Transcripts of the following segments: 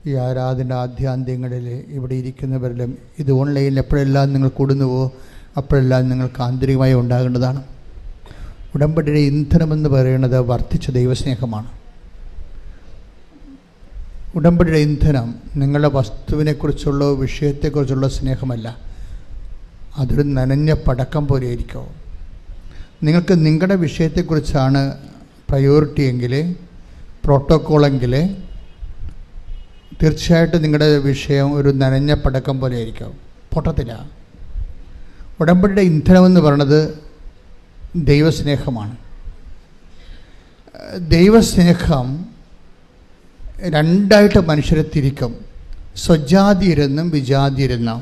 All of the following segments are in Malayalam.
ഈ ആരാധന ആദ്യാന്ത്യങ്ങളിൽ ഇവിടെ ഇരിക്കുന്നവരിലും ഇത് ഓൺലൈനിൽ എപ്പോഴെല്ലാം നിങ്ങൾ കൂടുന്നുവോ അപ്പോഴെല്ലാം നിങ്ങൾക്ക് ആന്തരികമായി ഉണ്ടാകേണ്ടതാണ്. ഉടമ്പടിയുടെ ഇന്ധനമെന്ന് പറയുന്നത് വർദ്ധിച്ച ദൈവസ്നേഹമാണ്. ഉടമ്പടിയുടെ ഇന്ധനം നിങ്ങളുടെ വസ്തുവിനെക്കുറിച്ചുള്ള വിഷയത്തെക്കുറിച്ചുള്ള സ്നേഹമല്ല, അതൊരു നനഞ്ഞ പടക്കം പോലെ ആയിരിക്കും. നിങ്ങൾക്ക് നിങ്ങളുടെ വിഷയത്തെക്കുറിച്ചാണ് പ്രയോറിറ്റി എങ്കിൽ, പ്രോട്ടോക്കോളെങ്കിൽ, തീർച്ചയായിട്ടും നിങ്ങളുടെ വിഷയം ഒരു നനഞ്ഞ പടക്കം പോലെ ആയിരിക്കും, പൊട്ടത്തില്ല. ഉടമ്പടിയുടെ ഇന്ധനമെന്ന് പറയുന്നത് ദൈവസ്നേഹമാണ്. ദൈവസ്നേഹം രണ്ടായിട്ട് മനുഷ്യരെ തിരിക്കും, സ്വജാതിയരെന്നും വിജാതിയരെന്നും.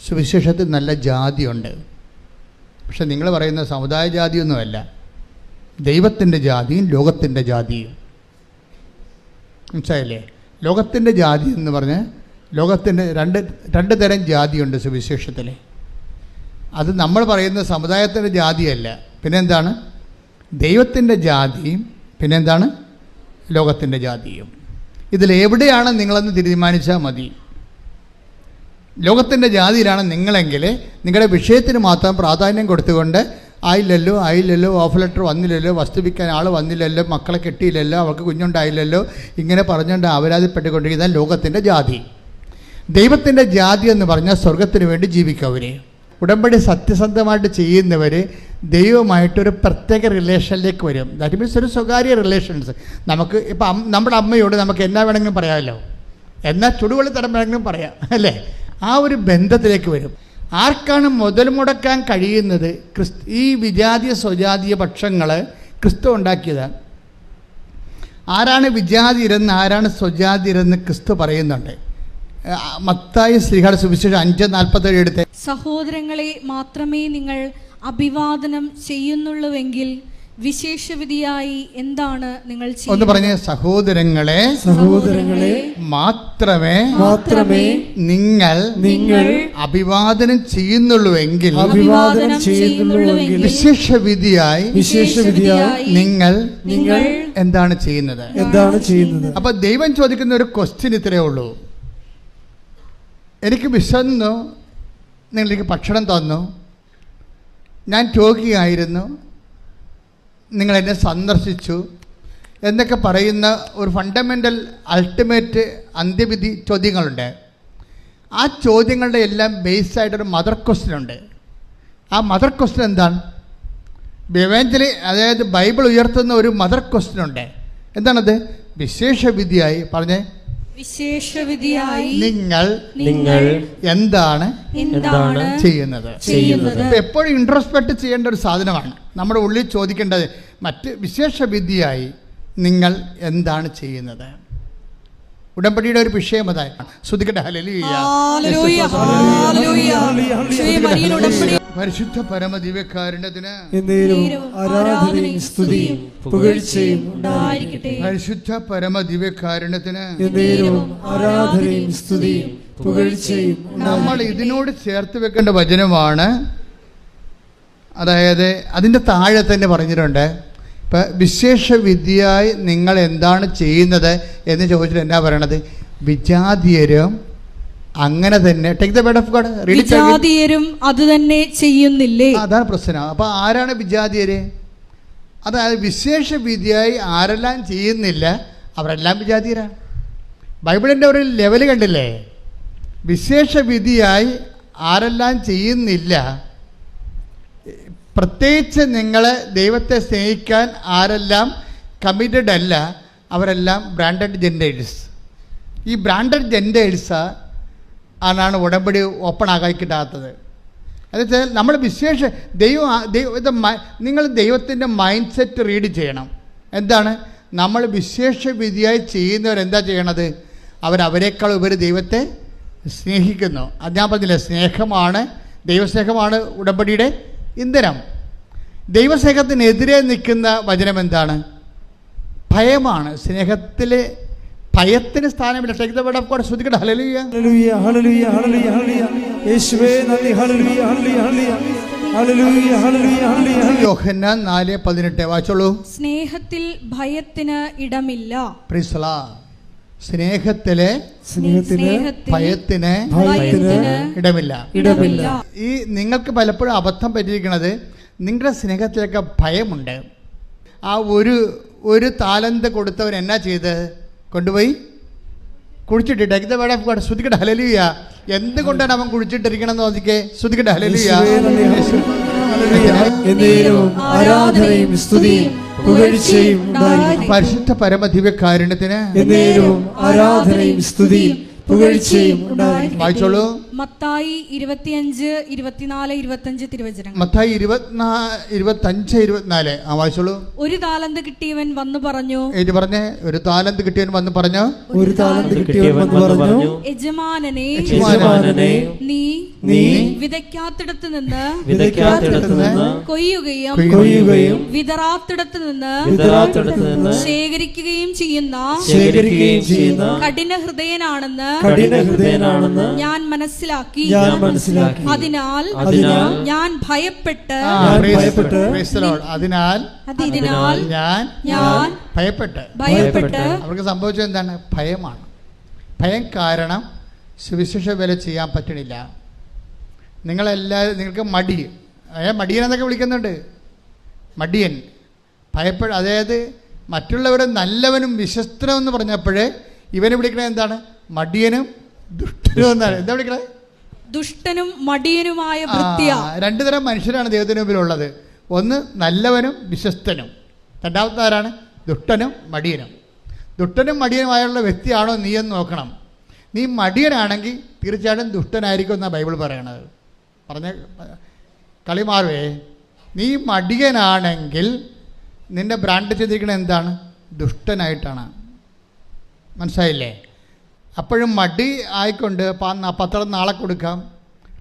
സുവിശേഷത്തിൽ നല്ല ജാതിയുണ്ട്, പക്ഷെ നിങ്ങൾ പറയുന്ന സമുദായ ജാതിയൊന്നുമല്ല, ദൈവത്തിൻ്റെ ജാതിയും ലോകത്തിൻ്റെ ജാതിയും. മനസ്സിലായില്ലേ? ലോകത്തിൻ്റെ ജാതി എന്ന് പറഞ്ഞ് ലോകത്തിൻ്റെ രണ്ട് തരം ജാതിയുണ്ട് സുവിശേഷത്തിൽ. അത് നമ്മൾ പറയുന്ന സമുദായത്തിൻ്റെ ജാതിയല്ല, പിന്നെന്താണ്? ദൈവത്തിൻ്റെ ജാതിയും പിന്നെന്താണ്? ലോകത്തിൻ്റെ ജാതിയും. ഇതിലെവിടെയാണ് നിങ്ങളെന്ന് തീരുമാനിച്ചാൽ മതി. ലോകത്തിൻ്റെ ജാതിയിലാണ് നിങ്ങളെങ്കിൽ നിങ്ങളുടെ വിഷയത്തിന് മാത്രം പ്രാധാന്യം കൊടുത്തുകൊണ്ട് ആയില്ലല്ലോ ഓഫ് ലെറ്റർ വന്നില്ലല്ലോ, വസ്തു വിൽക്കാൻ ആൾ വന്നില്ലല്ലോ, മക്കളെ കെട്ടിയില്ലല്ലോ, അവർക്ക് കുഞ്ഞുണ്ടായില്ലല്ലോ, ഇങ്ങനെ പറഞ്ഞുകൊണ്ട് അപരാധപ്പെട്ടുകൊണ്ടിരിക്കുന്ന ലോകത്തിൻ്റെ ജാതി. ദൈവത്തിൻ്റെ ജാതി എന്ന് പറഞ്ഞാൽ സ്വർഗത്തിന് വേണ്ടി ജീവിക്കവർ, ഉടമ്പടി സത്യസന്ധമായിട്ട് ചെയ്യുന്നവർ ദൈവമായിട്ടൊരു പ്രത്യേക റിലേഷനിലേക്ക് വരും. ദാറ്റ് മീൻസ് ഒരു സ്വകാര്യ റിലേഷൻസ്. നമുക്ക് ഇപ്പം നമ്മുടെ അമ്മയോട് നമുക്ക് എന്നാ വേണമെങ്കിലും പറയാമല്ലോ, എന്നാൽ ചുടുവെള്ളി തരം വേണമെങ്കിലും പറയാം, അല്ലേ? ആ ഒരു ബന്ധത്തിലേക്ക് വരും. ആർക്കാണ് മുതൽ മുടക്കാൻ കഴിയുന്നത്? ഈ വിജാതീയ സ്വജാതീയ പക്ഷങ്ങൾ ക്രിസ്തു ഉണ്ടാക്കിയതാണ്. ആരാണ് വിജാതിരെന്ന് ആരാണ് സ്വജാതിരെന്ന് ക്രിസ്തു പറയുന്നുണ്ട്. മത്തായി ശ്രീഹാട് സുവിശേഷം 5:47 എടുത്ത്, സഹോദരങ്ങളെ മാത്രമേ നിങ്ങൾ അഭിവാദനം ചെയ്യുന്നുള്ളൂവെങ്കിൽ വിശേഷവിധിയായി എന്താണ് നിങ്ങൾ ചെയ്യുന്നത്? ഒന്ന് പറഞ്ഞേ, സഹോദരങ്ങളെ മാത്രമേ നിങ്ങൾ അഭിവാദനം ചെയ്യുന്നുള്ളൂവെങ്കിൽ വിശേഷവിധിയായി നിങ്ങൾ എന്താണ് ചെയ്യുന്നത്? അപ്പൊ ദൈവം ചോദിക്കുന്ന ഒരു ക്വസ്റ്റ്യൻ ഇത്രയേ ഉള്ളൂ. എനിക്ക് വിശന്നു, നിങ്ങളെനിക്ക് ഭക്ഷണം തന്നു, ഞാൻ രോഗിയായിരുന്നു, നിങ്ങളെന്നെ സന്ദർശിച്ചു എന്നൊക്കെ പറയുന്ന ഒരു ഫണ്ടമെൻ്റൽ അൾട്ടിമേറ്റ് അന്ത്യവിധി ചോദ്യങ്ങളുണ്ട്. ആ ചോദ്യങ്ങളുടെ എല്ലാം ബേസായിട്ടൊരു മദർ ക്വസ്റ്റ്യൻ ഉണ്ട്. ആ മദർ ക്വസ്റ്റ്യൻ എന്താണ്? എവഞ്ചലി, അതായത് ബൈബിൾ ഉയർത്തുന്ന ഒരു മദർ ക്വസ്റ്റ്യൻ ഉണ്ട്. എന്താണത്? വിശേഷവിധിയായി പറഞ്ഞേ, വിശേഷവിധിയായി നിങ്ങൾ എന്താണ് ചെയ്യുന്നത്? എപ്പോഴും ഇൻട്രോസ്പെക്ട് ചെയ്യേണ്ട ഒരു സാധനമാണ്. നമ്മുടെ ഉള്ളിൽ ചോദിക്കേണ്ടത് മറ്റ് വിശേഷവിധിയായി നിങ്ങൾ എന്താണ് ചെയ്യുന്നത്? ഉടമ്പടിയുടെ ഒരു വിഷയം അതായത് ശ്രദ്ധിക്കട്ടെ. പരിശുദ്ധ പരമദിവ്യകാരുണ്യത്തിന് ആരാധനയും സ്തുതിയും പുകഴ്ചയും ഉണ്ടായിരിക്കട്ടെ. പരിശുദ്ധ പരമദിവ്യകാരുണ്യത്തിന് ആരാധനയും സ്തുതിയും പുകഴ്ചയും. നമ്മൾ ഇതിനോട് ചേർത്ത് വെക്കേണ്ട വചനമാണ്. അതായത് അതിൻ്റെ താഴെ തന്നെ പറഞ്ഞിട്ടുണ്ട്, ഇപ്പം വിശേഷവിധിയായി നിങ്ങൾ എന്താണ് ചെയ്യുന്നത് എന്ന് ചോദിച്ചിട്ട് എന്നാ പറയണത്? വിജാതീയരും അങ്ങനെ തന്നെ, take the word of god, വിജാതീയരും അത് തന്നെ ചെയ്യുന്നില്ലേ? അതാണ് പ്രശ്നം. അപ്പം ആരാണ് വിജാതീയര്? അതായത് വിശേഷവിധിയായി ആരെല്ലാം ചെയ്യുന്നില്ല അവരെല്ലാം വിജാതീയരാണ്. ബൈബിളിൻ്റെ ഒരു ലെവല് കണ്ടില്ലേ? വിശേഷവിധിയായി ആരെല്ലാം ചെയ്യുന്നില്ല, പ്രത്യേകിച്ച് നിങ്ങൾ ദൈവത്തെ സ്നേഹിക്കാൻ ആരെല്ലാം കമ്മിറ്റഡ് അല്ല, അവരെല്ലാം ബ്രാൻഡഡ് ജെൻഡേഴ്സ്. ഈ ബ്രാൻഡഡ് ജെൻഡേഴ്സ് ആണ് ഉടമ്പടി ഓപ്പൺ ആകാൻ കിട്ടാത്തത്. എന്നുവെച്ചാൽ നമ്മൾ നിങ്ങൾ ദൈവത്തിൻ്റെ മൈൻഡ് സെറ്റ് റീഡ് ചെയ്യണം. എന്താണ്? നമ്മൾ വിശേഷവിധിയായി ചെയ്യുന്നവരെന്താ ചെയ്യണത്? അവരേക്കാൾ ഉപരി ദൈവത്തെ സ്നേഹിക്കുന്നു. അത് ഞാൻ പറഞ്ഞില്ല, സ്നേഹമാണ്, ദൈവസ്നേഹമാണ് ഉടമ്പടിയുടെ ഇന്ധനം. ദൈവസ്നേഹത്തിനെതിരെ നിൽക്കുന്ന വചനം എന്താണ്? ഭയമാണ്. സ്നേഹത്തിലെ ഭയത്തിന് സ്ഥാനമില്ല. Take the word of god. ശ്രദ്ധിക്കട്ടെ. ഹല്ലേലൂയ ഹല്ലേലൂയ ഹല്ലേലൂയ ഹല്ലേലൂയ ഹല്ലേലൂയ. യേശുവേ നന്ദി. ഹല്ലേലൂയ ഹല്ലേലൂയ ഹല്ലേലൂയ ഹല്ലേലൂയ ഹല്ലേലൂയ ഹല്ലേലൂയ. യോഹന്നാൻ 4:18 വായിച്ചോളൂ. സ്നേഹത്തിൽ ഭയത്തിന് ഇടമില്ല. Praise the lord. സ്നേഹത്തിലെ ഭയത്തിന് ഇടമില്ല. ഈ നിങ്ങൾക്ക് പലപ്പോഴും അബദ്ധം പറ്റിയിരിക്കുന്നത് നിങ്ങളുടെ സ്നേഹത്തിലൊക്കെ ഭയമുണ്ട്. ആ ഒരു താലന്ത് കൊടുത്തവൻ എന്നാ ചെയ്ത് കൊണ്ടുപോയി കുഴിച്ചിട്ടിട്ട് വേണം ശ്രുതിക്കട്ടെ ഹല്ലേലൂയ. എന്തുകൊണ്ടാണ് അവൻ കുഴിച്ചിട്ടിരിക്കണം എന്ന് നോക്കിക്കേ. ശ്രുതിക്കട്ടെ ഹല്ലേലൂയ. ആരാധനയും സ്തുതിയും പുകഴ്ചയും പരിശുദ്ധ പരമദിവ്യകാരുണ്യത്തിന് ആരാധനയും സ്തുതിയും പുകഴ്ചയും വായിച്ചോളൂ. മത്തായി 25, 24, 25 തിരുവചനങ്ങൾ. മത്തായി 25, 24 വായിച്ചോളൂ. ഒരു താലന്ത് കിട്ടിയവൻ വന്നു പറഞ്ഞു. പറഞ്ഞേ. ഒരു താലന്ത് കിട്ടിയവൻ വന്ന് പറഞ്ഞു. ഒരു താലന്ത് കിട്ടിയവൻ വന്ന് പറഞ്ഞു, യജമാനനെ, നീ വിതയ്ക്കാത്തിടത്ത് നിന്ന് കൊയ്യുകയും വിതറാത്തിടത്ത് നിന്ന് ശേഖരിക്കുകയും ചെയ്യുന്ന കഠിന ഹൃദയനാണെന്ന് ഞാൻ മനസ്സിലാക്കി. അതിനാൽ ഞാൻ ഭയപ്പെട്ട് ഞാൻ ഭയപ്പെട്ട്. അവർക്ക് സംഭവിച്ചത് എന്താണ്? ഭയമാണ്. ഭയം കാരണം സുവിശേഷ വേല ചെയ്യാൻ പറ്റണില്ല. നിങ്ങൾക്ക് മടിയൻ എന്നൊക്കെ വിളിക്കുന്നുണ്ട്. മടിയൻ അതായത് മറ്റുള്ളവർ നല്ലവനും വിശ്വസ്തനും എന്ന് പറഞ്ഞപ്പോഴേ ഇവനെ വിളിക്കണത് എന്താണ്? മടിയനും ദുഷ്ടനും എന്നാണ്. എന്താ വിളിക്കണത്? ദുഷ്ടനും മടിയനുമായ രണ്ടു തരം മനുഷ്യരാണ് ദൈവത്തിന് മുമ്പിലുള്ളത്. ഒന്ന് നല്ലവനും വിശ്വസ്തനും, രണ്ടാമത്തെ ആരാണ്? ദുഷ്ടനും മടിയനും. ദുഷ്ടനും മടിയനുമായുള്ള വ്യക്തിയാണോ നീ എന്ന് നോക്കണം. നീ മടിയനാണെങ്കിൽ തീർച്ചയായിട്ടും ദുഷ്ടനായിരിക്കും എന്നാണ് ബൈബിൾ പറയണത്. കളി മാറുവേ. നീ മടിയനാണെങ്കിൽ നിന്റെ ബ്രാൻഡ് ചെയ്തിരിക്കുന്നത് എന്താണ്? ദുഷ്ടനായിട്ടാണ്. മനസ്സിലായില്ലേ? അപ്പോഴും മടി ആയിക്കൊണ്ട് പത്രം നാളെ കൊടുക്കാം,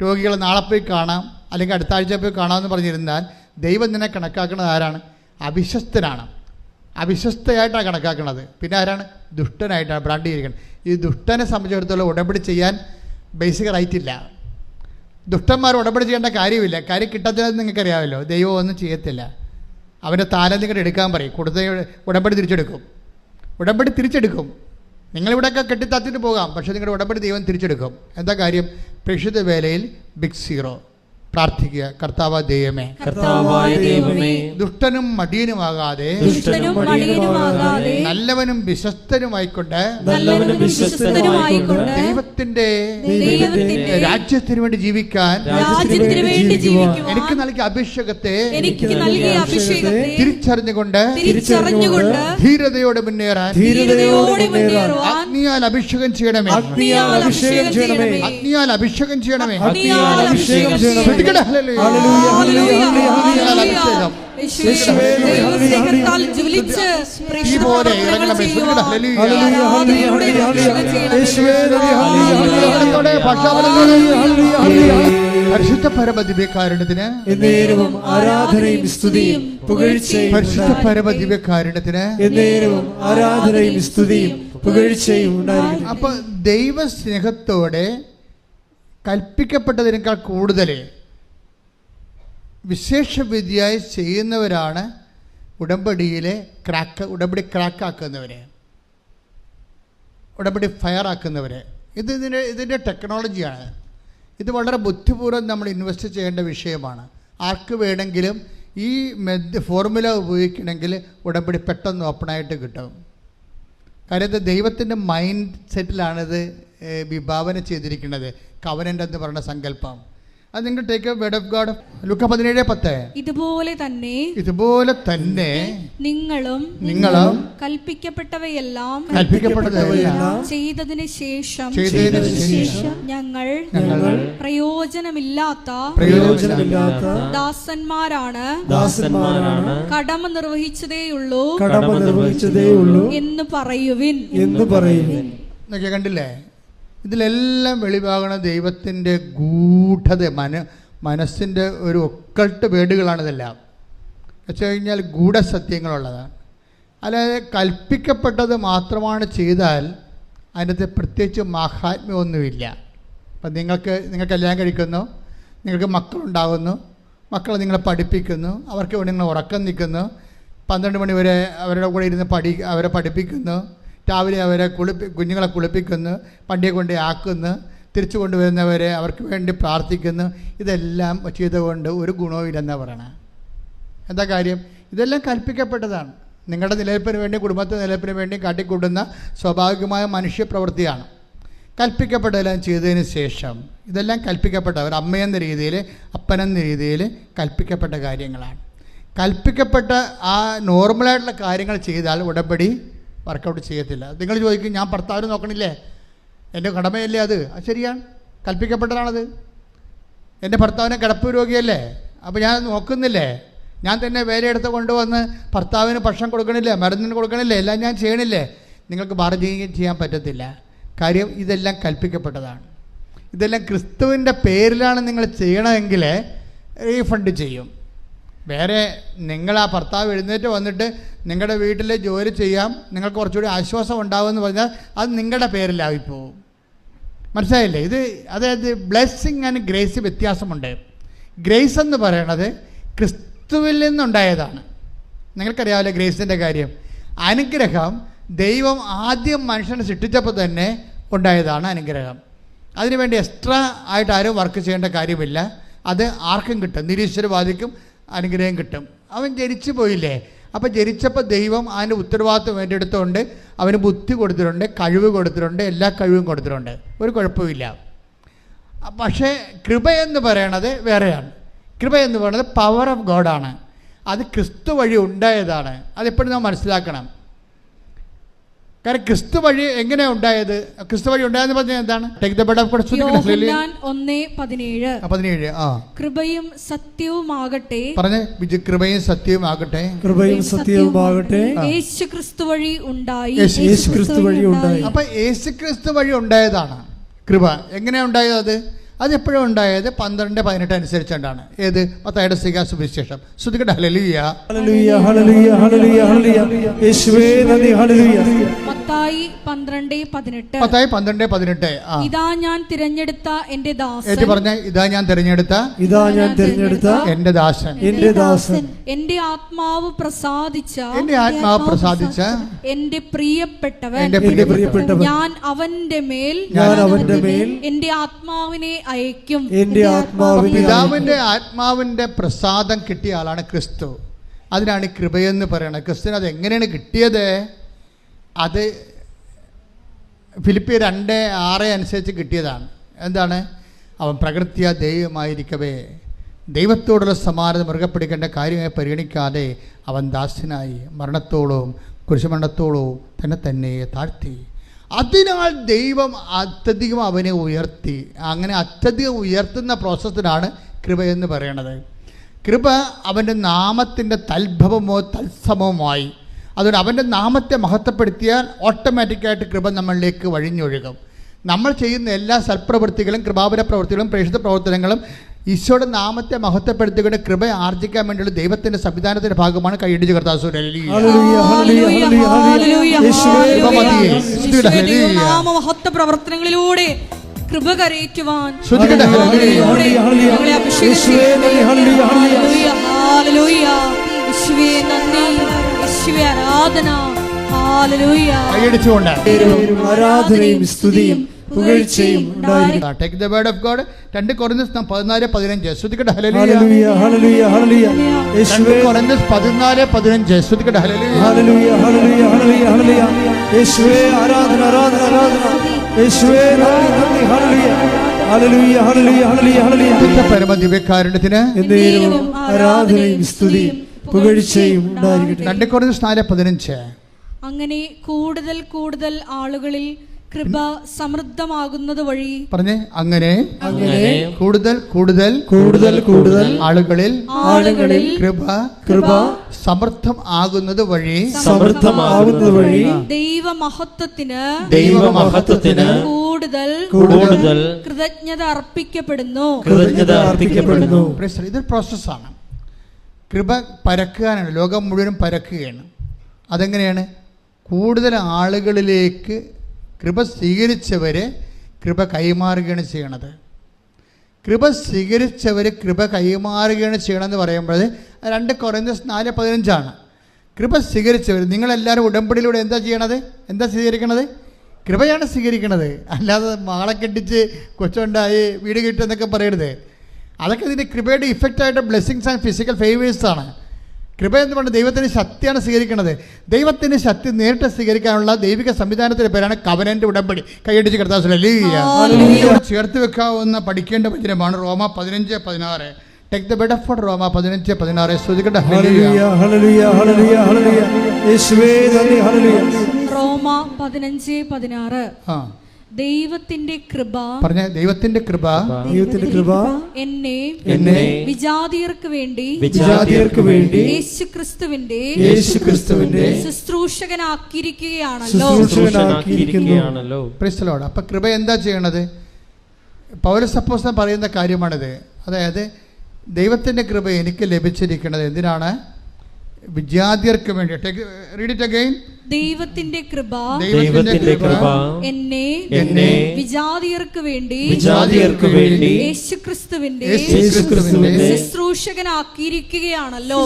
രോഗികളെ നാളെ പോയി കാണാം, അല്ലെങ്കിൽ അടുത്ത ആഴ്ച പോയി കാണാമെന്ന് പറഞ്ഞിരുന്നാൽ ദൈവം നിന്നെ കണക്കാക്കുന്നത് ആരാണ്? അവിശ്വസ്തനാണ്. അവിശ്വസ്തയായിട്ടാണ് കണക്കാക്കുന്നത്. പിന്നെ ആരാണ്? ദുഷ്ടനായിട്ടാണ് ബ്രാൻഡ് ചെയ്തിരിക്കുന്നത്. ഈ ദുഷ്ടനെ സംബന്ധിച്ചിടത്തോളം ഉടമ്പടി ചെയ്യാൻ ബേസിക് റൈറ്റ് ഇല്ല. ദുഷ്ടന്മാർ ഉടമ്പടി ചെയ്യേണ്ട കാര്യമില്ല. കാര്യം കിട്ടാത്തത് നിങ്ങൾക്കറിയാമല്ലോ. ദൈവം ഒന്നും ചെയ്യത്തില്ല. അവൻ്റെ താലന്ത് ഇങ്ങോട്ട് എടുക്കാൻ പറയും. കൊടുത്ത ഉടമ്പടി തിരിച്ചെടുക്കും. നിങ്ങളിവിടെയൊക്കെ കെട്ടിത്താത്തിട്ട് പോകാം, പക്ഷേ നിങ്ങളുടെ ഉടമ്പടി ദൈവം തിരിച്ചെടുക്കും. എന്താ കാര്യം? പ്രേക്ഷിത വേലയിൽ ബിഗ് സീറോ പ്രാർത്ഥിക്കുക. കർത്താവായ ദൈവമേ, ദുഷ്ടനും മടിയനുമാകാതെ നല്ലവനും വിശ്വസ്തനുമായിക്കൊണ്ട് ദൈവത്തിന്റെ രാജ്യത്തിന് വേണ്ടി ജീവിക്കാൻ എനിക്ക് നൽകിയ അഭിഷേകത്തെ തിരിച്ചറിഞ്ഞുകൊണ്ട് ധീരതയോടെ മുന്നേറാൻ അഗ്നിയാൽ അഭിഷേകം ചെയ്യണമേ. അഗ്നിയാൽ അഭിഷേകം ചെയ്യണമേ. പരിശുദ്ധ പരമദിവ്യകാരുണ്യത്തിന് ആരാധനയും സ്തുതിയും പുകഴ്ചയും. പരിശുദ്ധ പരമദിവ്യകാരുണ്യത്തിന് ആരാധനയും സ്തുതിയും പുകഴ്ചയും. അപ്പൊ ദൈവ സ്നേഹത്തോടെ കൽപ്പിക്കപ്പെട്ടതിനേക്കാൾ കൂടുതൽ വിശേഷവിധിയായി ചെയ്യുന്നവരാണ് ഉടമ്പടി ക്രാക്കാക്കുന്നവർ, ഉടമ്പടി ഫയറാക്കുന്നവർ. ഇതിൻ്റെ ടെക്നോളജിയാണ്. ഇത് വളരെ ബുദ്ധിപൂർവ്വം നമ്മൾ ഇൻവെസ്റ്റ് ചെയ്യേണ്ട വിഷയമാണ്. ആർക്ക് വേണമെങ്കിലും ഈ ഫോർമുല ഉപയോഗിക്കണമെങ്കിൽ ഉടമ്പടി പെട്ടെന്ന് ഓപ്പണായിട്ട് കിട്ടും. കാര്യം ഇത് ദൈവത്തിൻ്റെ മൈൻഡ് സെറ്റിലാണിത് വിഭാവന ചെയ്തിരിക്കുന്നത്. കവനൻ്റ് എന്ന് പറയുന്ന സങ്കല്പം. അത് നിങ്ങൾ take a word of god. ലൂക്ക 17:10. ഇതുപോലെ തന്നെ നിങ്ങളും കൽപ്പിക്കപ്പെട്ടവയെല്ലാം ചെയ്തതിന് ശേഷം ഞങ്ങൾ പ്രയോജനമില്ലാത്ത ദാസന്മാരാണ് കടമ നിർവഹിച്ചതേയുള്ളൂ എന്ന് പറയുവിൻ. കണ്ടില്ലേ? ഇതിലെല്ലാം വെളിവാകണ ദൈവത്തിൻ്റെ ഗൂഢത, മനസ്സിൻ്റെ ഒരു ഒക്കൾട്ട് വേർഡുകളാണിതെല്ലാം. വെച്ച് കഴിഞ്ഞാൽ ഗൂഢസത്യങ്ങളുള്ളതാണ്. അല്ലാതെ കൽപ്പിക്കപ്പെട്ടത് മാത്രമാണ് ചെയ്താൽ അതിനകത്ത് പ്രത്യേകിച്ച് മാഹാത്മ്യമൊന്നുമില്ല. അപ്പം നിങ്ങൾ കല്യാണം കഴിക്കുന്നു, നിങ്ങൾക്ക് മക്കളുണ്ടാകുന്നു, മക്കളെ നിങ്ങളെ പഠിപ്പിക്കുന്നു, അവർക്ക് വേണ്ടി നിങ്ങൾ ഉറക്കം നിൽക്കുന്നു, 12 മണി വരെ അവരുടെ കൂടെ ഇരുന്ന് അവരെ പഠിപ്പിക്കുന്നു, രാവിലെ അവരെ കുഞ്ഞുങ്ങളെ കുളിപ്പിക്കുന്നു, പണ്ടിയെ കൊണ്ട് ആക്കുന്നു, തിരിച്ചു കൊണ്ടുവരുന്നവരെ അവർക്ക് വേണ്ടി പ്രാർത്ഥിക്കുന്നു. ഇതെല്ലാം ചെയ്തുകൊണ്ട് ഒരു ഗുണവും ഇല്ലെന്നാണ് പറയണത്. എന്താ കാര്യം? ഇതെല്ലാം കൽപ്പിക്കപ്പെട്ടതാണ്. നിങ്ങളുടെ നിലനിൽപ്പിന് വേണ്ടി, കുടുംബത്തിൻ്റെ നിലനിൽപ്പിന് വേണ്ടി കാട്ടിക്കൂട്ടുന്ന സ്വാഭാവികമായ മനുഷ്യപ്രവൃത്തിയാണ്. കൽപ്പിക്കപ്പെട്ടതെല്ലാം ചെയ്തതിന് ശേഷം ഇതെല്ലാം കൽപ്പിക്കപ്പെട്ട ഒരു അമ്മയെന്ന രീതിയിൽ, അപ്പനെന്ന രീതിയിൽ കൽപ്പിക്കപ്പെട്ട കാര്യങ്ങളാണ്. കൽപ്പിക്കപ്പെട്ട ആ നോർമലായിട്ടുള്ള കാര്യങ്ങൾ ചെയ്താൽ ഉടമ്പടി വർക്കൗട്ട് ചെയ്യത്തില്ല. നിങ്ങൾ ചോദിക്കും, ഞാൻ ഭർത്താവിനെ നോക്കണില്ലേ, എൻ്റെ കടമയല്ലേ അത്? ശരിയാണ്, കൽപ്പിക്കപ്പെട്ടതാണത്. എൻ്റെ ഭർത്താവിനെ കിടപ്പ് രോഗിയല്ലേ, അപ്പോൾ ഞാൻ നോക്കുന്നില്ലേ? ഞാൻ തന്നെ വേലയെടുത്ത് കൊണ്ടുവന്ന് ഭർത്താവിന് ഭക്ഷണം കൊടുക്കണില്ലേ, മരുന്നിന് കൊടുക്കണില്ലേ, എല്ലാം ഞാൻ ചെയ്യണില്ലേ? നിങ്ങൾക്ക് ബാർഗെയിൻ ചെയ്യാൻ പറ്റത്തില്ല. കാര്യം ഇതെല്ലാം കൽപ്പിക്കപ്പെട്ടതാണ്. ഇതെല്ലാം ക്രിസ്തുവിൻ്റെ പേരിലാണ് നിങ്ങൾ ചെയ്യണമെങ്കിൽ റീഫണ്ട് ചെയ്യും. വേറെ നിങ്ങൾ ആ ഭർത്താവ് എഴുന്നേറ്റ് വന്നിട്ട് നിങ്ങളുടെ വീട്ടിൽ ജോലി ചെയ്യാം, നിങ്ങൾക്ക് കുറച്ചുകൂടി ആശ്വാസം ഉണ്ടാവുമെന്ന് പറഞ്ഞാൽ അത് നിങ്ങളുടെ പേരിലായിപ്പോവും. മനസ്സിലായില്ലേ? ഇത് അതായത് ബ്ലെസ്സിങ് ആൻഡ് ഗ്രേസ് വ്യത്യാസമുണ്ട്. ഗ്രേസ് എന്ന് പറയണത് ക്രിസ്തുവിൽ നിന്നുണ്ടായതാണ്. നിങ്ങൾക്കറിയാമല്ലോ ഗ്രേസിൻ്റെ കാര്യം. അനുഗ്രഹം ദൈവം ആദ്യം മനുഷ്യനെ സൃഷ്ടിച്ചപ്പോൾ തന്നെ ഉണ്ടായതാണ് അനുഗ്രഹം. അതിനുവേണ്ടി എക്സ്ട്രാ ആയിട്ട് ആരും വർക്ക് ചെയ്യേണ്ട കാര്യമില്ല. അത് ആർക്കും കിട്ടും, നിരീശ്വരവാദിക്കും അനുഗ്രഹം കിട്ടും. അവൻ ജനിച്ചു പോയില്ലേ, അപ്പോൾ ജനിച്ചപ്പോൾ ദൈവം അതിൻ്റെ ഉത്തരവാദിത്വം ഏറ്റെടുത്തുകൊണ്ട് അവന് ബുദ്ധി കൊടുത്തിട്ടുണ്ട്, കഴിവ് കൊടുത്തിട്ടുണ്ട്, എല്ലാ കഴിവും കൊടുത്തിട്ടുണ്ട്, ഒരു കുഴപ്പമില്ല. പക്ഷേ കൃപ എന്ന് പറയണത് വേറെയാണ്. കൃപ എന്ന് പറയുന്നത് പവർ ഓഫ് ഗോഡാണ്. അത് ക്രിസ്തു വഴി ഉണ്ടായതാണ്. അതെപ്പോഴും നാം മനസ്സിലാക്കണം. കാരണം ക്രിസ്തു വഴി എങ്ങനെയാണ് ഉണ്ടായത്? ക്രിസ്തു വഴി ഉണ്ടായെന്ന് പറഞ്ഞാൽ എന്താണ്? കൃപയും സത്യവുമാകട്ടെ, പറഞ്ഞ കൃപയും സത്യവുമാകട്ടെ, കൃപയും സത്യവുമാകട്ടെ യേശു ക്രിസ്തു വഴി ഉണ്ടായി. യേശു ക്രിസ്തു വഴി ഉണ്ടായി. അപ്പൊ യേശു ക്രിസ്തു വഴി ഉണ്ടായതാണ് കൃപ. എങ്ങനെയാണ് ഉണ്ടായത്? അതെപ്പോഴും ഉണ്ടായത് 12:18 അനുസരിച്ചുകൊണ്ടാണ്. ഏത്? മത്തായിയുടെ സുവിശേഷം. ശ്രുതിക്കട്ടെ ഹല്ലേലൂയ, ഹല്ലേലൂയ, ഹല്ലേലൂയ, ഹല്ലേലൂയ, ഹല്ലേലൂയ. യേശുവേ നന്ദി, ഹല്ലേലൂയ. മത്തായി 12:18. മത്തായി 12:18. ഇതാ ഞാൻ തിരഞ്ഞെടുത്ത എന്റെ ദാസൻ. പറഞ്ഞ ഇതാ ഞാൻ തിരഞ്ഞെടുത്ത, ഇതാ ഞാൻ തിരഞ്ഞെടുത്ത എന്റെ ദാസൻ, എന്റെ ദാസൻ, എന്റെ ആത്മാവ് പ്രസാദിച്ച, എന്റെ ആത്മാവ് പ്രസാദിച്ച എന്റെ പ്രിയപ്പെട്ടവൻ, എന്റെ പ്രിയപ്പെട്ടവൻ, ഞാൻ അവന്റെ മേൽ എന്റെ ആത്മാവിനെ അയക്കും. എന്റെ ആത്മാവിനെ. പിതാവിന്റെ ആത്മാവിന്റെ പ്രസാദം കിട്ടിയ ആളാണ് ക്രിസ്തു. അതിനാണ് കൃപയെന്ന് പറയുന്നത്. ക്രിസ്തുവിന് അത് എങ്ങനെയാണ് കിട്ടിയത്? അത് ഫിലിപ്പിയർ 2:6 അനുസരിച്ച് കിട്ടിയതാണ്. എന്താണ്? അവൻ പ്രകൃത്യാ ദൈവമായിരിക്കവേ ദൈവത്തോടുള്ള സമാനത മുറുകെ പിടിക്കേണ്ട കാര്യമായി പരിഗണിക്കാതെ അവൻ ദാസ്യനായി മരണത്തോളവും കുരിശുമരണത്തോളവും തന്നെ താഴ്ത്തി. അതിനാൽ ദൈവം അത്യധികം അവനെ ഉയർത്തി. അങ്ങനെ അത്യധികം ഉയർത്തുന്ന പ്രോസസ്സിനാണ് കൃപയെന്ന് പറയണത്. കൃപ അവൻ്റെ നാമത്തിൻ്റെ തൽഭവമോ തത്സമവുമായി. അതുകൊണ്ട് അവൻ്റെ നാമത്തെ മഹത്വപ്പെടുത്തിയാൽ ഓട്ടോമാറ്റിക്കായിട്ട് കൃപ നമ്മളിലേക്ക് വഴിഞ്ഞൊഴുകും. നമ്മൾ ചെയ്യുന്ന എല്ലാ സൽപ്രവൃത്തികളും, കൃപാപര പ്രവൃത്തികളും, പ്രേക്ഷിത പ്രവർത്തനങ്ങളും ഈശോയുടെ നാമത്തെ മഹത്വപ്പെടുത്തിക്കൊണ്ട് കൃപ ആർജിക്കാൻ വേണ്ടിയുള്ള ദൈവത്തിന്റെ സംവിധാനത്തിന്റെ ഭാഗമാണ്. കൈയടിച്ച് കർത്താവ് പ്രവർത്തനങ്ങളിലൂടെ കൃപ കരയറ്റുവാൻ ആരാധനയും സ്തുതിയും പുകഴ്ചയും Take the word of God. 2 Corinthians 14:15. ശ്രുതിക്കട്ടെ ഹല്ലേലൂയ, ഹല്ലേലൂയ, ഹല്ലേലൂയ. യേശുവേ 2 Corinthians 14:15. ശ്രുതിക്കട്ടെ ഹല്ലേലൂയ, ഹല്ലേലൂയ, ഹല്ലേലൂയ, ഹല്ലേലൂയ, ഹല്ലേലൂയ. യേശുവേ ആരാധന, ആരാധന, ആരാധന. യേശുവേ നന്ദി, നന്ദി. ഹല്ലേലൂയ, ഹല്ലേലൂയ, ഹല്ലേലൂയ, ഹല്ലേലൂയ, ഹല്ലേലൂയ. പരമദിവ്യകാരുണ്യത്തിന് എന്നേരവും ആരാധനയും സ്തുതിയും പുകഴ്ചയും ഉണ്ടായിരിക്കട്ടെ. 2 Corinthians 4:15. അങ്ങനെ കൂടുതൽ കൂടുതൽ ആളുകളിൽ കൃപ സമൃദ്ധമാകുന്നത് വഴി. പറഞ്ഞേ, അങ്ങനെ കൂടുതൽ കൂടുതൽ കൂടുതൽ കൂടുതൽ ആളുകളിൽ കൃപ സമൃദ്ധം ആകുന്നത് വഴി ദൈവമഹത്വത്തിന് കൂടുതൽ കൃതജ്ഞത അർപ്പിക്കപ്പെടുന്നു. ഇതൊരു പ്രോസസ്സാണ്. കൃപ പരക്കാനാണ്, ലോകം മുഴുവനും പരക്കുകയാണ്. അതെങ്ങനെയാണ്? കൂടുതൽ ആളുകളിലേക്ക് കൃപ സ്വീകരിച്ചവരെ കൃപ കൈമാറുകയാണ് ചെയ്യണത്. കൃപ സ്വീകരിച്ചവർ കൃപ കൈമാറുകയാണ് ചെയ്യണമെന്ന് പറയുമ്പോൾ 2 Corinthians 4:15. കൃപ സ്വീകരിച്ചവർ നിങ്ങളെല്ലാവരും ഉടമ്പടിയിലൂടെ എന്താ ചെയ്യണത്? എന്താ സ്വീകരിക്കണത്? കൃപയാണ് സ്വീകരിക്കണത്. അല്ലാതെ മാളെ കെട്ടിച്ച് കൊച്ചുണ്ടായി വീട് കിട്ടുമെന്നൊക്കെ പറയരുത്. അതൊക്കെ ഇതിൻ്റെ കൃപയുടെ ഇഫക്റ്റായിട്ട് ബ്ലെസ്സിങ്സ് ആൻഡ് ഫിസിക്കൽ ഫേവേഴ്സാണ്. കൃപ എന്ന് പറഞ്ഞാൽ ദൈവത്തിൻ്റെ ശക്തിയാണ് സ്വീകരിക്കുന്നത്. ദൈവത്തിൻ്റെ ശക്തി നേരിട്ട് സ്വീകരിക്കാനുള്ള ദൈവിക സംവിധാനത്തിൻ്റെ പേരാണ് കവനൻ്റ് ഉടമ്പടി. കൈയടിച്ച് കർത്താവ് ചേർത്ത് വെക്കാവുന്ന പഠിക്കേണ്ട വചനമാണ് റോമ 15:16. ടേക്ക് ദ ബെഡ് ഓഫ് റോമ 15:16. ശ്രദ്ധിക്കട്ടെ. റോമ 15:16. ദൈവത്തിന്റെ കൃപ, പറഞ്ഞ ദൈവത്തിന്റെ കൃപ, ദൈവത്തിന്റെ കൃപ എന്നെ വിജാതിയർക്ക് വേണ്ടി യേശുക്രിസ്തുവിന്റെ ശുശ്രൂഷകനാക്കിയിരിക്കുകയാണല്ലോ. Price the Lord. അപ്പൊ കൃപ എന്താ ചെയ്യണത്? പൗലോസ് അപ്പോസ്തലൻ പറയുന്ന കാര്യമാണിത്. അതായത് ദൈവത്തിന്റെ കൃപ എനിക്ക് ലഭിച്ചിരിക്കുന്നത് എന്തിനാണ്? വിജാതിയർക്ക് വേണ്ടി. Read it again. ദൈവത്തിന്റെ കൃപ എന്നെ വിജാതിയർക്ക് വേണ്ടി യേശുക്രിസ്തുവിന്റെ ശുശ്രൂഷകനാക്കിയിരിക്കുകയാണല്ലോ.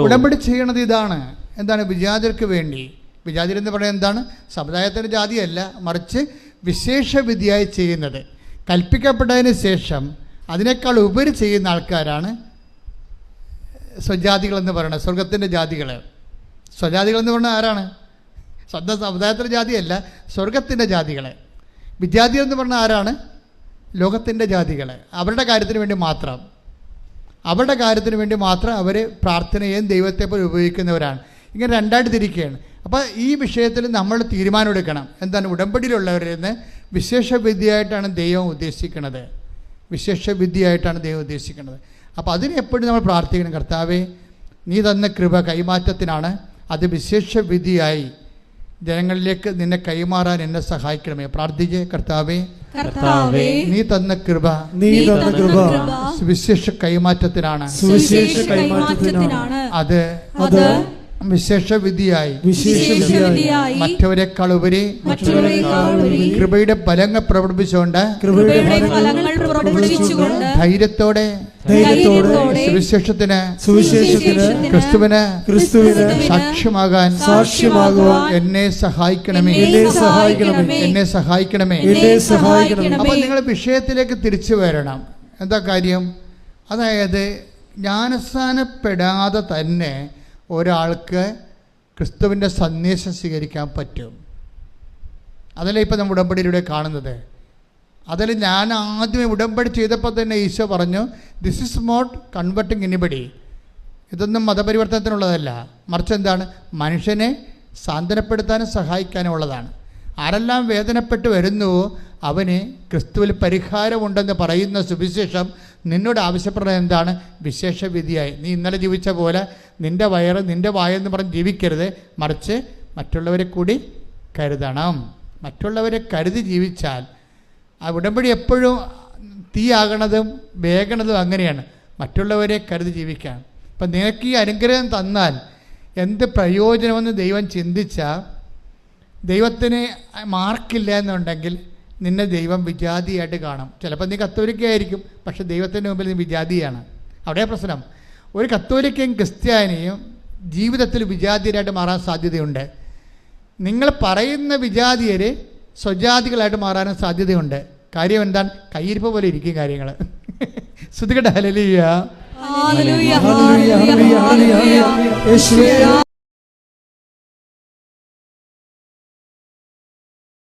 ഉടമ്പടി ചെയ്യണത് ഇതാണ്. എന്താണ്? വിജാതിയർക്ക് വേണ്ടി. വിജാതിയർ എന്ന് പറയുന്നത് എന്താണ്? സമുദായത്തിൻ്റെ ജാതിയല്ല, മറിച്ച് വിശേഷ വിധിയായി ചെയ്യുന്നത്. കൽപ്പിക്കപ്പെട്ടതിന് ശേഷം അതിനേക്കാൾ ഉപരി ചെയ്യുന്ന ആൾക്കാരാണ് സ്വജാതികളെന്ന് പറയുന്നത്. സ്വർഗത്തിൻ്റെ ജാതികൾ. സ്വജാതികളെന്ന് പറഞ്ഞാൽ ആരാണ്? സ്വന്തം സമുദായത്തിൻ്റെ ജാതിയല്ല, സ്വർഗത്തിൻ്റെ ജാതികൾ. വിജാതികൾ എന്ന് പറഞ്ഞാൽ ആരാണ്? ലോകത്തിൻ്റെ ജാതികൾ. അവരുടെ കാര്യത്തിന് വേണ്ടി മാത്രം അവർ പ്രാർത്ഥനയും ദൈവത്തെ പോലെ ഉപയോഗിക്കുന്നവരാണ്. ഇങ്ങനെ രണ്ടായിട്ട് തിരിക്കുകയാണ്. അപ്പോൾ ഈ വിഷയത്തിൽ നമ്മൾ തീരുമാനമെടുക്കണം. എന്താണ്? ഉടമ്പടിയിലുള്ളവരിൽ നിന്ന് വിശേഷ വിദ്യയായിട്ടാണ് ദൈവം ഉദ്ദേശിക്കുന്നത്. അപ്പോൾ അതിന് എപ്പോഴും നമ്മൾ പ്രാർത്ഥിക്കണം. കർത്താവേ, നീ തന്ന കൃപ കൈമാറ്റത്തിനാണ്. അത് വിശേഷ വിധിയായി ജനങ്ങളിലേക്ക് നിന്നെ കൈമാറാൻ എന്നെ സഹായിക്കണമേ. പ്രാർത്ഥിക്കേ. കർത്താവേ, നീ തന്ന കൃപ വിശേഷ കൈമാറ്റത്തിനാണ്. അത് വിശേഷ വിധിയായി മറ്റവരെക്കാൾ ഉപരി കൃപയുടെ ഫലങ്ങൾ പ്രവർത്തിച്ചുകൊണ്ട് ധൈര്യത്തോടെ സുവിശേഷത്തിന് ക്രിസ്തുവിന് സാക്ഷ്യമാകാൻ എന്നെ സഹായിക്കണമേ. അപ്പോൾ നിങ്ങൾ വിഷയത്തിലേക്ക് തിരിച്ചു വരണം. എന്താ കാര്യം? അതായത് ജ്ഞാനസ്നാനപ്പെടാതെ തന്നെ ഒരാൾക്ക് ക്രിസ്തുവിൻ്റെ സന്ദേശം സ്വീകരിക്കാൻ പറ്റും. അതല്ലേ ഇപ്പം നമ്മൾ ഉടമ്പടിയിലൂടെ കാണുന്നത്. അതിൽ ഞാൻ ആദ്യമേ ഉടമ്പടി ചെയ്തപ്പോൾ തന്നെ ഈശോ പറഞ്ഞു, this is not converting anybody. ഇതൊന്നും മതപരിവർത്തനത്തിനുള്ളതല്ല, മറിച്ച് എന്താണ്? മനുഷ്യനെ സാന്ത്വനപ്പെടുത്താനും സഹായിക്കാനും ഉള്ളതാണ്. ആരെല്ലാം വേദനപ്പെട്ട് വരുന്നുവോ അവന് ക്രിസ്തുവിൽ പരിഹാരമുണ്ടെന്ന് പറയുന്ന സുവിശേഷം നിന്നോട് ആവശ്യപ്പെടുന്നത് എന്താണ്? വിശേഷ വിധിയായി. നീ ഇന്നലെ ജീവിച്ച പോലെ നിൻ്റെ വയറ് നിൻ്റെ വായെന്ന് പറഞ്ഞ് ജീവിക്കരുത്, മറിച്ച് മറ്റുള്ളവരെ കൂടി കരുതണം. മറ്റുള്ളവരെ കരുതി ജീവിച്ചാൽ ആ ഉടമ്പടി എപ്പോഴും തീയാകണതും വേഗണതും അങ്ങനെയാണ്. മറ്റുള്ളവരെ കരുതി ജീവിക്കാൻ. അപ്പം നിനക്ക് ഈ അനുഗ്രഹം തന്നാൽ എന്ത് പ്രയോജനമെന്ന് ദൈവം ചിന്തിച്ചാൽ, ദൈവത്തിന് മാർക്കില്ല എന്നുണ്ടെങ്കിൽ നിന്നെ ദൈവം വിജാതിയായിട്ട് കാണും. ചിലപ്പോൾ നീ കത്തോലിക്കയായിരിക്കും, പക്ഷെ ദൈവത്തിൻ്റെ മുമ്പിൽ നീ വിജാതിയാണ്. അവിടെ പ്രശ്നം. ഒരു കത്തോലിക്കയും ക്രിസ്ത്യാനിയും ജീവിതത്തിൽ വിജാതിയരായിട്ട് മാറാൻ സാധ്യതയുണ്ട്. നിങ്ങൾ പറയുന്ന വിജാതിയർ സ്വജാതികളായിട്ട് മാറാനും സാധ്യതയുണ്ട്. കാര്യം എന്താണ്? കയ്യിരിപ്പ് പോലെ ഇരിക്കും കാര്യങ്ങൾ. ശ്രദ്ധിക്കട്ടെ. ഹല്ലേലൂയ.